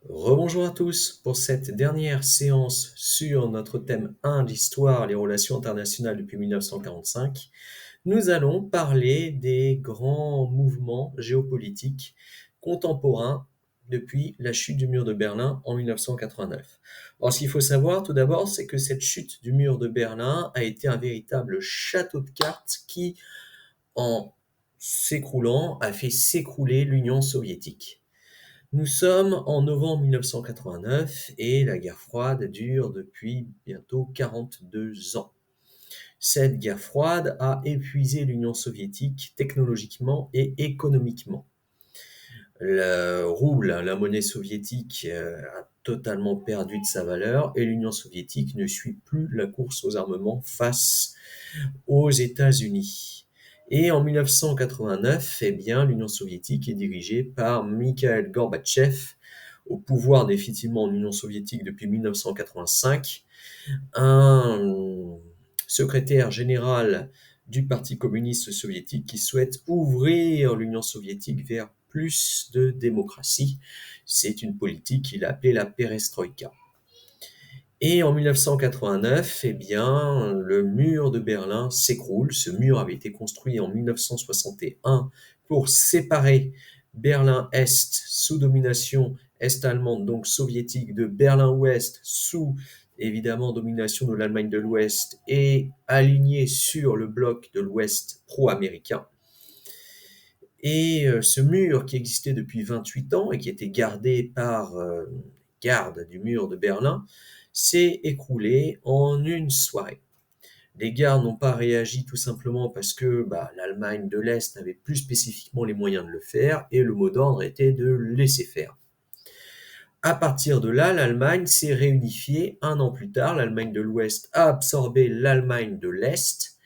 Rebonjour à tous pour cette dernière séance sur notre thème 1, l'histoire, les relations internationales depuis 1945. Nous allons parler des grands mouvements géopolitiques contemporains depuis la chute du mur de Berlin en 1989. Alors, ce qu'il faut savoir tout d'abord, c'est que cette chute du mur de Berlin a été un véritable château de cartes qui, en s'écroulant, a fait s'écrouler l'Union soviétique. Nous sommes en novembre 1989 et la guerre froide dure depuis bientôt 42 ans. Cette guerre froide a épuisé l'Union soviétique technologiquement et économiquement. Le rouble, la monnaie soviétique, a totalement perdu de sa valeur et l'Union soviétique ne suit plus la course aux armements face aux États-Unis. Et en 1989, eh bien, l'Union soviétique est dirigée par Mikhail Gorbatchev, au pouvoir définitivement en Union soviétique depuis 1985, un secrétaire général du Parti communiste soviétique qui souhaite ouvrir l'Union soviétique vers plus de démocratie. C'est une politique qu'il a appelée la perestroïka. Et en 1989, eh bien, le mur de Berlin s'écroule. Ce mur avait été construit en 1961 pour séparer Berlin-Est sous domination est-allemande, donc soviétique, de Berlin-Ouest sous évidemment domination de l'Allemagne de l'Ouest et aligné sur le bloc de l'Ouest pro-américain. Et ce mur qui existait depuis 28 ans et qui était gardé par garde du mur de Berlin s'est écroulé en une soirée. Les gardes n'ont pas réagi tout simplement parce que l'Allemagne de l'Est n'avait plus spécifiquement les moyens de le faire et le mot d'ordre était de laisser faire. À partir de là, l'Allemagne s'est réunifiée un an plus tard. L'Allemagne de l'Ouest a absorbé l'Allemagne de l'Est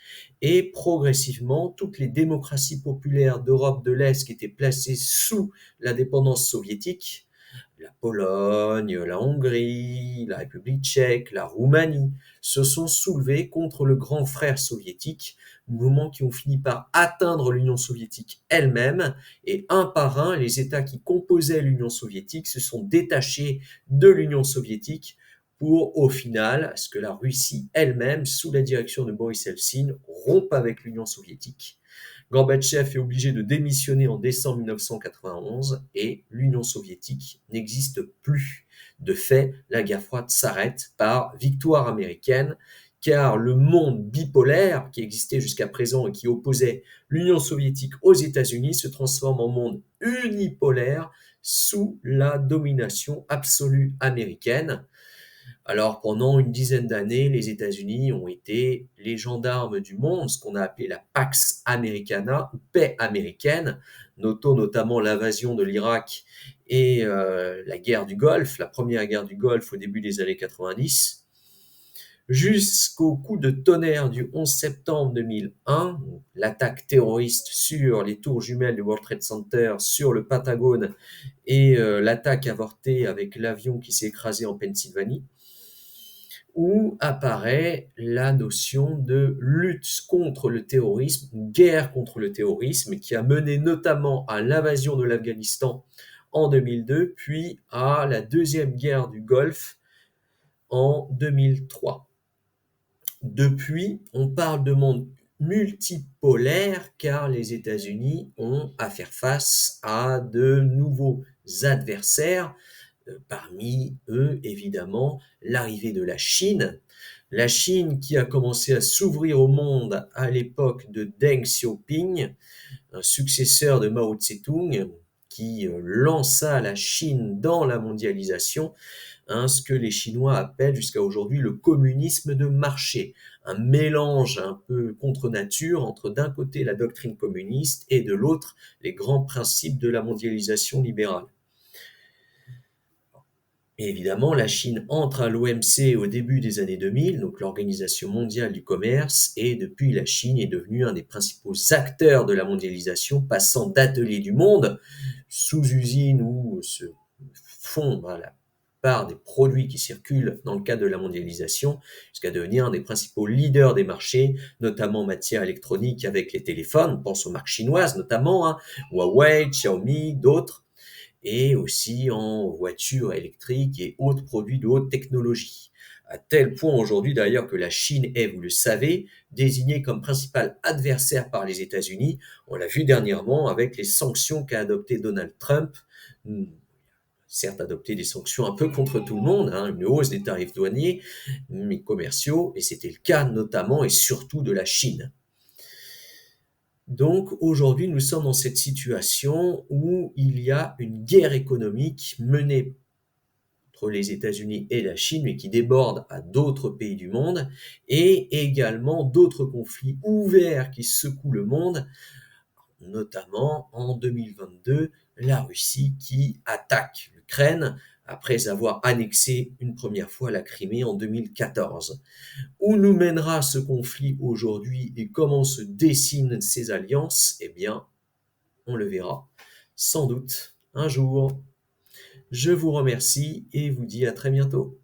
et progressivement, toutes les démocraties populaires d'Europe de l'Est qui étaient placées sous la dépendance soviétique, la Pologne, la Hongrie, la République tchèque, la Roumanie, se sont soulevées contre le grand frère soviétique, mouvements qui ont fini par atteindre l'Union soviétique elle-même, et un par un, les États qui composaient l'Union soviétique se sont détachés de l'Union soviétique pour, au final, ce que la Russie elle-même, sous la direction de Boris Eltsine, rompe avec l'Union soviétique. Gorbatchev est obligé de démissionner en décembre 1991 et l'Union soviétique n'existe plus. De fait, la guerre froide s'arrête par victoire américaine, car le monde bipolaire qui existait jusqu'à présent et qui opposait l'Union soviétique aux États-Unis se transforme en monde unipolaire sous la domination absolue américaine. Alors pendant une dizaine d'années, les États-Unis ont été les gendarmes du monde, ce qu'on a appelé la Pax Americana, ou paix américaine. Notons notamment l'invasion de l'Irak et la guerre du Golfe, la première guerre du Golfe au début des années 90, jusqu'au coup de tonnerre du 11 septembre 2001, l'attaque terroriste sur les tours jumelles du World Trade Center, sur le Pentagone, et l'attaque avortée avec l'avion qui s'est écrasé en Pennsylvanie, où apparaît la notion de lutte contre le terrorisme, guerre contre le terrorisme, qui a mené notamment à l'invasion de l'Afghanistan en 2002, puis à la deuxième guerre du Golfe en 2003. Depuis, on parle de monde multipolaire car les États-Unis ont à faire face à de nouveaux adversaires, parmi eux, évidemment, l'arrivée de la Chine. La Chine qui a commencé à s'ouvrir au monde à l'époque de Deng Xiaoping, un successeur de Mao Tse-tung, qui lança la Chine dans la mondialisation, ce que les Chinois appellent jusqu'à aujourd'hui le communisme de marché, un mélange un peu contre nature entre d'un côté la doctrine communiste et de l'autre les grands principes de la mondialisation libérale. Et évidemment, la Chine entre à l'OMC au début des années 2000, donc l'Organisation mondiale du commerce, et depuis la Chine est devenue un des principaux acteurs de la mondialisation, passant d'ateliers du monde, sous-usines où se font la part des produits qui circulent dans le cadre de la mondialisation, jusqu'à devenir un des principaux leaders des marchés, notamment en matière électronique avec les téléphones, on pense aux marques chinoises notamment, Huawei, Xiaomi, d'autres. et aussi en voitures électriques et autres produits de haute technologie. À tel point aujourd'hui d'ailleurs que la Chine est, vous le savez, désignée comme principal adversaire par les États-Unis. On l'a vu dernièrement avec les sanctions qu'a adoptées Donald Trump. Certes adopté des sanctions un peu contre tout le monde, hein, une hausse des tarifs douaniers, mais commerciaux, et c'était le cas notamment et surtout de la Chine. Donc aujourd'hui, nous sommes dans cette situation où il y a une guerre économique menée entre les États-Unis et la Chine, mais qui déborde à d'autres pays du monde, et également d'autres conflits ouverts qui secouent le monde, notamment en 2022, la Russie qui attaque l'Ukraine après avoir annexé une première fois la Crimée en 2014. Où nous mènera ce conflit aujourd'hui et comment se dessinent ces alliances? Eh bien, on le verra sans doute un jour. Je vous remercie et vous dis à très bientôt.